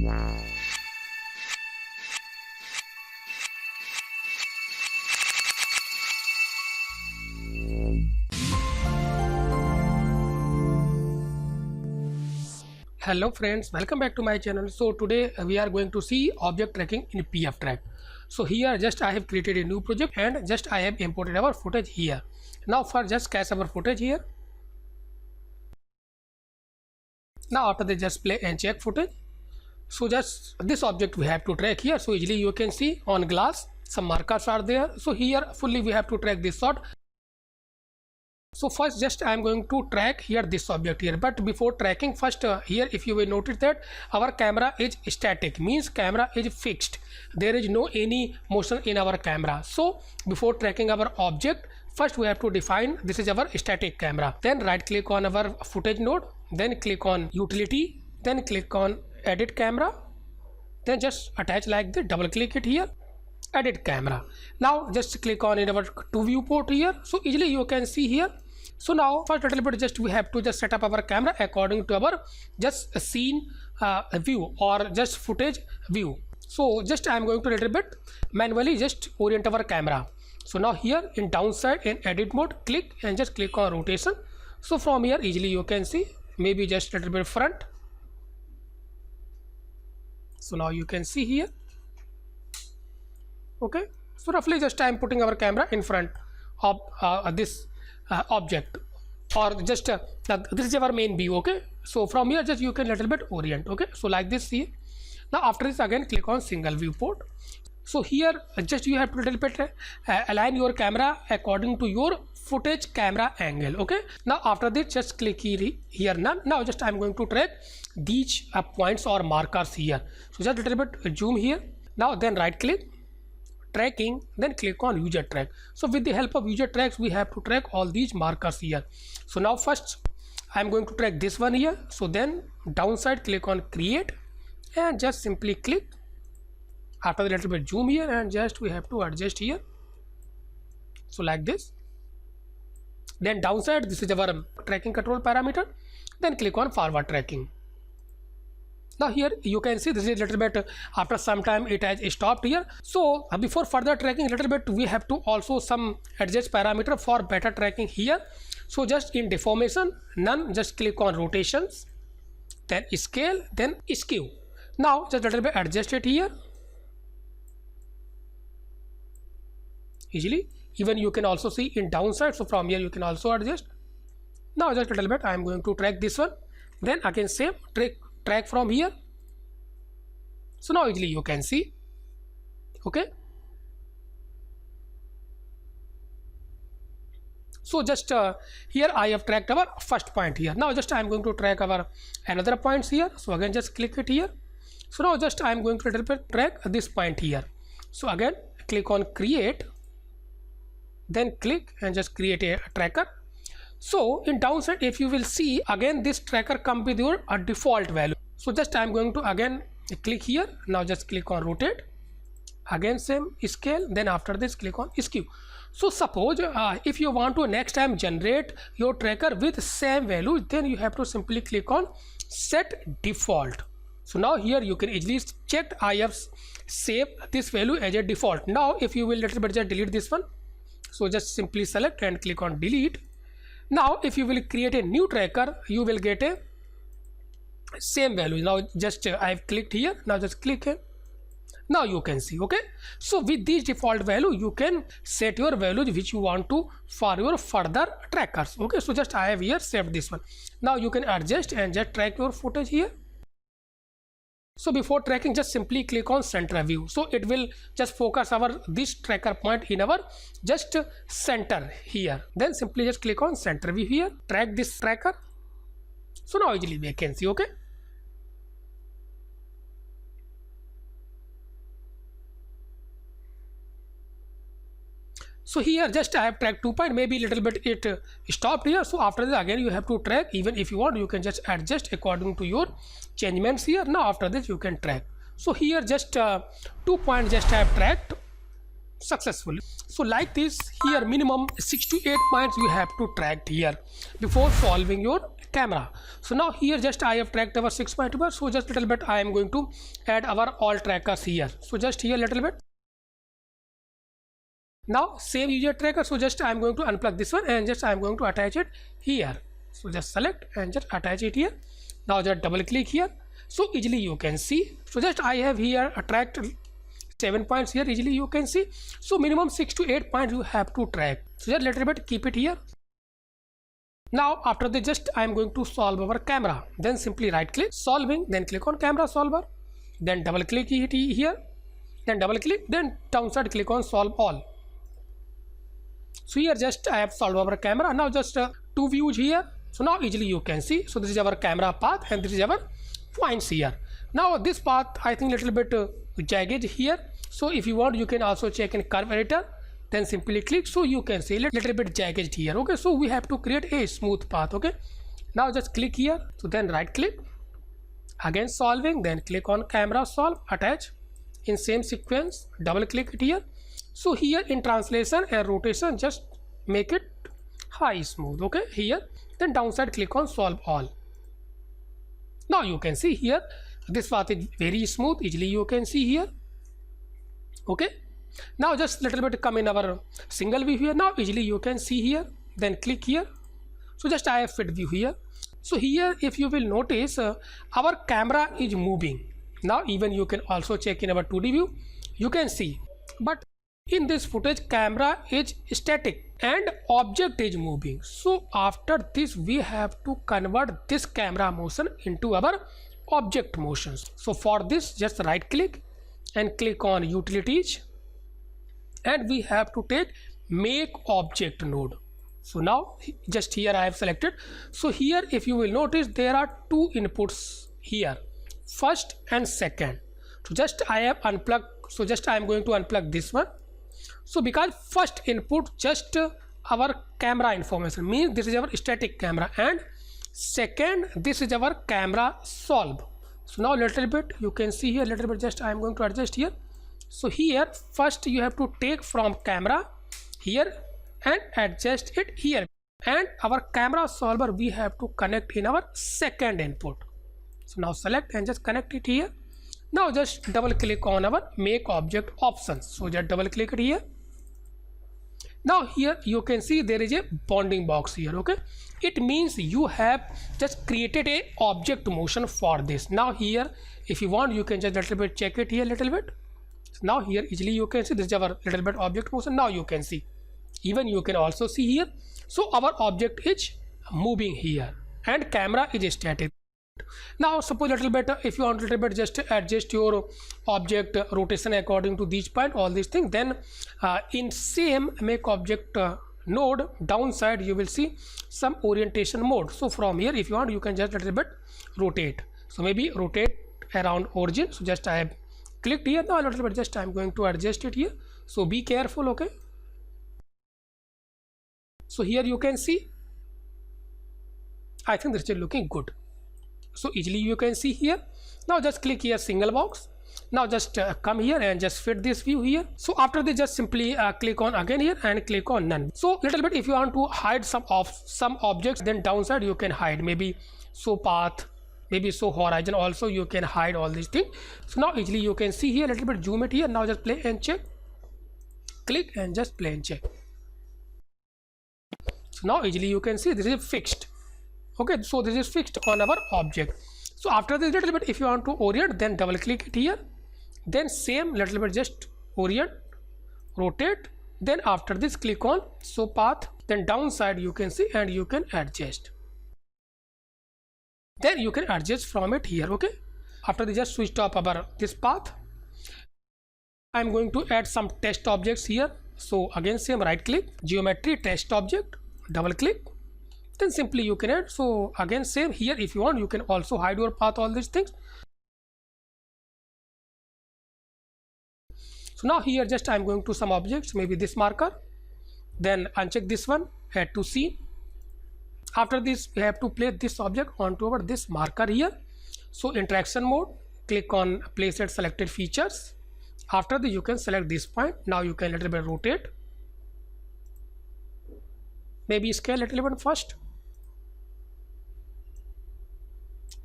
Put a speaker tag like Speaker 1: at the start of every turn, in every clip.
Speaker 1: Hello friends, welcome back to my channel. So today we are going to see object tracking in pfTrack. So here just I have created a new project and just I have imported our footage here. Now for just cache our footage here. Now after that just play and check footage. So just this object we have to track here. So easily you can see on glass some markers are there. So here fully we have to track this shot. So first just I am going to track here this object here, but before tracking first here if you will notice that our camera is static, means camera is fixed, there is no any motion in our camera. So before tracking our object first we have to define this is our static camera, then right click on our footage node, then click on utility, then click on edit camera, then just attach like this, double click it here, edit camera. Now just click on in our to viewport here. So easily you can see here. So now first little bit just we have to just set up our camera according to our just scene view or just footage view. So just I am going to little bit manually just orient our camera. So now here in downside in edit mode click and just click on rotation. So from here easily you can see maybe just little bit front. So now you can see here. Okay, so roughly just I am putting our camera in front of this object or just this is our main view. Okay, so from here just you can little bit orient. Okay, so like this here. Now after this again click on single viewport. So here just you have to little bit align your camera according to your footage camera angle. Okay, now after this just click here none. Now just I am going to track these points or markers here. So just little bit zoom here. Now then right click tracking, then click on user track. So with the help of user tracks we have to track all these markers here. So now first I am going to track this one here. So then downside click on create and just simply click. After the little bit zoom here and just we have to adjust here. So like this. Then downside this is our tracking control parameter. Then click on forward tracking. Now here you can see this is a little bit after some time it has stopped here. So before further tracking a little bit we have to also some adjust parameter for better tracking here. So just in deformation none, just click on rotations, then scale, then skew. Now just a little bit adjust it here easily. Even you can also see in downside, so from here you can also adjust. Now just a little bit I am going to track this one, then again same track from here. So now easily you can see. Okay, so just here I have tracked our first point here. Now just I am going to track our another points here. So again just click it here. So now just I am going to little bit track this point here. So again click on create, then click and just create a tracker. So in downside if you will see again this tracker come with your default value. So just I am going to again click here. Now just click on rotate, again same scale, then after this click on skew. So suppose if you want to next time generate your tracker with same value, then you have to simply click on set default. So now here you can easily check I have saved this value as a default. Now if you will little bit just delete this one, so just simply select and click on delete. Now if you will create a new tracker you will get a same value. Now just I have clicked here. Now just click here. Now you can see. Okay, so with this default value you can set your values which you want to for your further trackers. Okay, so just I have here saved this one. Now you can adjust and just track your footage here. So before tracking just simply click on center view. So it will just focus our this tracker point in our just center here. Then simply just click on center view here, track this tracker. So now easily we can see. Okay, so here just I have tracked 2 point, maybe little bit it stopped here. So after that again you have to track. Even if you want you can just adjust according to your changements here. Now after this you can track. So here just 2 points just I have tracked. successfully. So like this, here minimum 6 to 8 points you have to track here before solving your camera. So now here just I have tracked our 6 point bar. So just little bit I am going to add our all trackers here. So just here little bit. Now save user tracker. So just I am going to unplug this one and just I am going to attach it here. So just select and just attach it here. Now just double click here. So easily you can see. So just I have here tracked 7 points here, easily you can see. So minimum 6 to 8 points you have to track. So just little bit keep it here. Now after this just I am going to solve our camera. Then simply right click solving, then click on camera solver, then double click it here, then double click, then downside click on solve all. So here just I have solved our camera. Now just two views here. So now easily you can see. So this is our camera path and this is our points here. Now this path I think little bit jagged here. So if you want you can also check in curve editor, then simply click. So you can see little bit jagged here. Okay, so we have to create a smooth path. Okay, now just click here. So then right click, again solving, then click on camera solve, attach in same sequence, double click it here. So here in translation and rotation just make it high smooth. Okay, here then downside click on solve all. Now you can see here this path is very smooth, easily you can see here. Okay, now just little bit come in our single view here. Now easily you can see here, then click here. So just I have fit view here. So here if you will notice our camera is moving. Now even you can also check in our 2D view, you can see, but in this footage camera is static and object is moving. So after this we have to convert this camera motion into our object motions. So for this just right click and click on utilities, and we have to take make object node. So now just here I have selected. So here if you will notice there are two inputs here, first and second. So just I have unplugged. So just I am going to unplug this one. So because first input just our camera information, means this is our static camera, and second this is our camera solve. So now little bit you can see here, little bit just I am going to adjust here. So here first you have to take from camera here and adjust it here, and our camera solver we have to connect in our second input. So now select and just connect it here. Now just double click on our make object options. So just double click it here. Now here you can see there is a bounding box here. Okay, it means you have just created a object motion for this. Now here if you want you can just little bit check it here little bit. Now here easily you can see this is our little bit object motion. Now you can see, even you can also see here. So our object is moving here and camera is static. Now suppose little bit if you want little bit just adjust your object rotation according to these point, all these things, then in same make object node downside you will see some orientation mode. So from here if you want you can just little bit rotate. So maybe rotate around origin. So just I have clicked here. Now a little bit just I am going to adjust it here. So be careful. Okay, so here you can see I think this is looking good. So easily you can see here. Now just click here single box. Now just come here and just fit this view here. So after this just simply click on again here and click on none. So little bit if you want to hide some objects, then downside you can hide, maybe show path, maybe show horizon, also you can hide all these things. So now easily you can see here, little bit zoom it here. Now just play and check, click and just play and check. So now easily you can see this is fixed. Okay, so this is fixed on our object. So after this little bit if you want to orient, then double click it here, then same little bit just orient, rotate, then after this click on show path, then downside you can see and you can adjust, then you can adjust from it here. Okay, after this just switch off our this path. I am going to add some test objects here. So again same right click, geometry test object, double click, then simply you can add. So again same here if you want you can also hide your path, all these things. So now here just I am going to some objects, maybe this marker, then uncheck this one, add to scene. After this we have to place this object onto our this marker here. So interaction mode, click on place at selected features, After this, you can select this point. Now you can little bit rotate, maybe scale little bit first.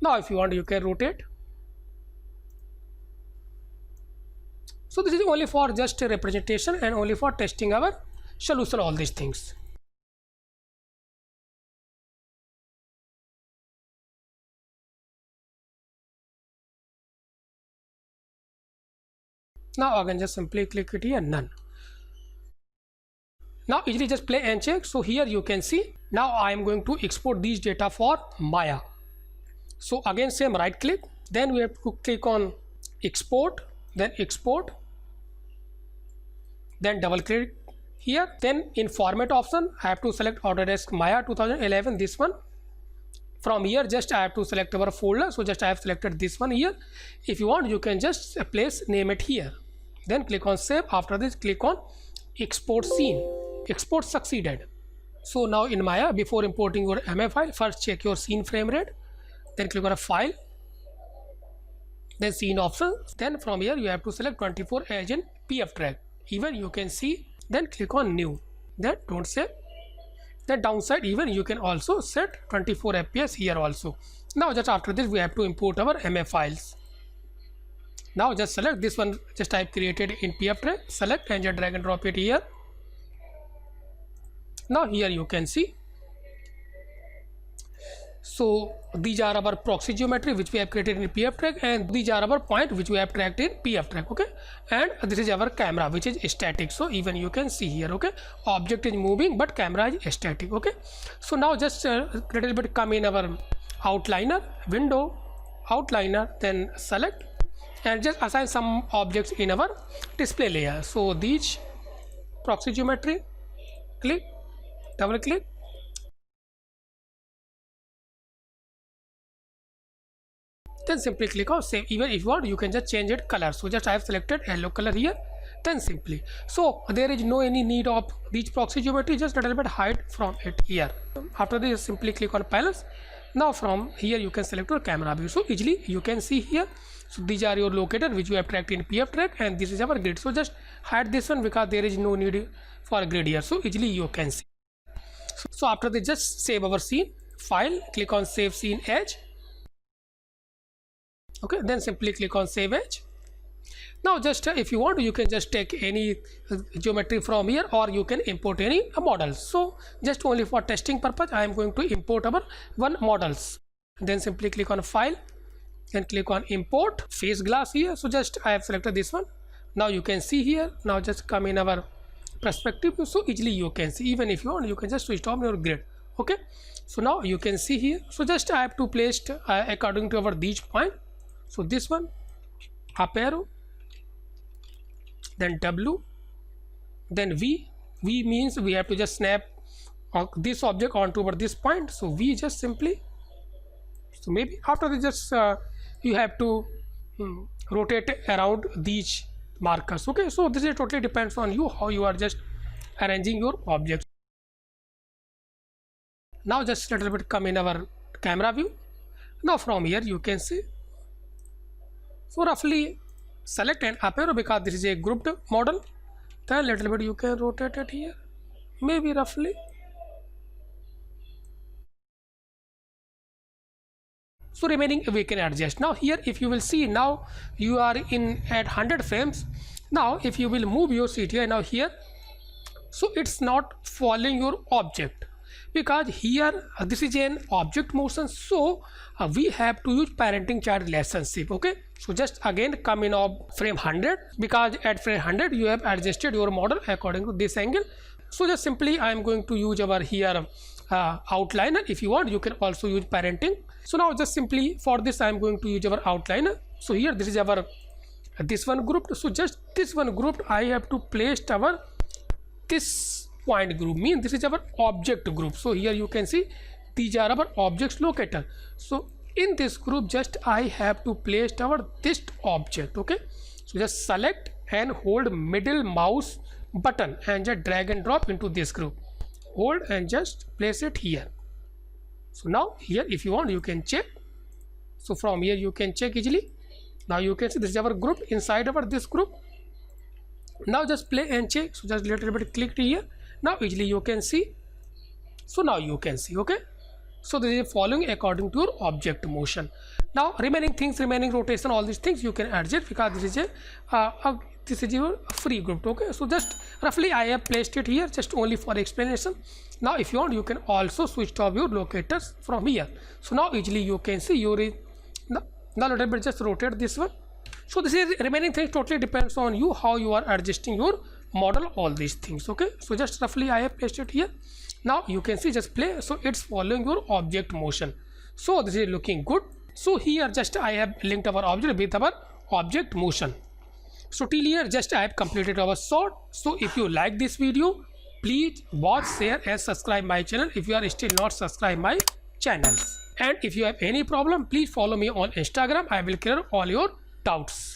Speaker 1: Now if you want, you can rotate. So this is only for just a representation and only for testing our solution, all these things. Now again, just simply click it here, none. Now easily just play and check. So here you can see, now I am going to export these data for Maya. So again, same right click, then we have to click on export, then export, then double click here, then in format option I have to select Autodesk Maya 2011, this one. From here just I have to select our folder, so just I have selected this one here. If you want, you can just place, name it here, then click on save. After this, click on export scene. Export succeeded. So now in Maya, before importing your MA file, first check your scene frame rate, then click on a file, then scene option, then from here you have to select 24 as in PF track, even you can see, then click on new, then don't save. Then downside, even you can also set 24 fps here also. Now just after this, we have to import our MA files. Now just select this one, just type created in PF track, select and just drag and drop it here. Now here you can see, so these are our proxy geometry which we have created in PF track, and these are our point which we have tracked in PF track. Okay, and this is our camera which is static. So even you can see here, okay, object is moving but camera is static. Okay, so now just a little bit come in our outliner window, outliner, then select and just assign some objects in our display layer. So these proxy geometry, click, double click, then simply click on save. Even if you want, you can just change it color. So just I have selected yellow color here, then simply, so there is no any need of these proxy geometry, just a little bit hide from it here. After this, simply click on panels. Now from here you can select your camera view, so easily you can see here. So these are your locator which we have tracked in PF track, and this is our grid. So just hide this one because there is no need for a grid here, so easily you can see. So after this, just save our scene, file, click on save scene edge. Okay, then simply click on save edge. Now just if you want, you can just take any geometry from here, or you can import any models. So just only for testing purpose, I am going to import our one models. Then simply click on file, then click on import face glass here. So just I have selected this one. Now you can see here. Now just come in our perspective, so easily you can see. Even if you want, you can just switch on your grid. Okay, so now you can see here. So just I have to place according to our these point. So this one, up arrow, then W, then V. V means we have to just snap this object onto over this point. So V just simply, so maybe after this, just you have to rotate around these markers. Okay, so this is totally depends on you, how you are just arranging your objects. Now just a little bit come in our camera view. Now from here you can see, so roughly select an up arrow because this is a grouped model, then little bit you can rotate it here, maybe roughly. So remaining we can adjust. Now here if you will see, now you are in at 100 frames. Now if you will move your CTI now here, so it's not following your object because here this is an object motion. So we have to use parenting child relationship. Okay, so just again come in of frame 100 because at frame 100 you have adjusted your model according to this angle. So just simply I am going to use our here outliner. If you want, you can also use parenting. So now just simply for this I am going to use our outliner. So here this is our this one grouped. So just this one grouped, I have to place our this point group, mean this is our object group. So here you can see these are our objects locator. So in this group just I have to place our this object. Okay, so just select and hold middle mouse button and just drag and drop into this group, hold and just place it here. So now here if you want, you can check. So from here you can check easily. Now you can see this is our group, inside our this group Now just play and check. So just little bit clicked here. Now easily you can see. So now you can see, okay. So this is following according to your object motion. Now remaining things, remaining rotation, all these things you can adjust because this is your free group, okay. So just roughly I have placed it here just only for explanation. Now if you want, you can also switch off your locators from here. So now easily you can see your now little bit just rotate this one. So this is remaining things totally depends on you how you are adjusting your model, all these things, okay. So just roughly I have placed it here. Now you can see just play. So it's following your object motion. So this is looking good. So here just I have linked our object with our object motion. So till here just I have completed our short. So if you like this video, please watch, share and subscribe my channel if you are still not subscribed my channels. And if you have any problem, please follow me on Instagram. I will clear all your doubts.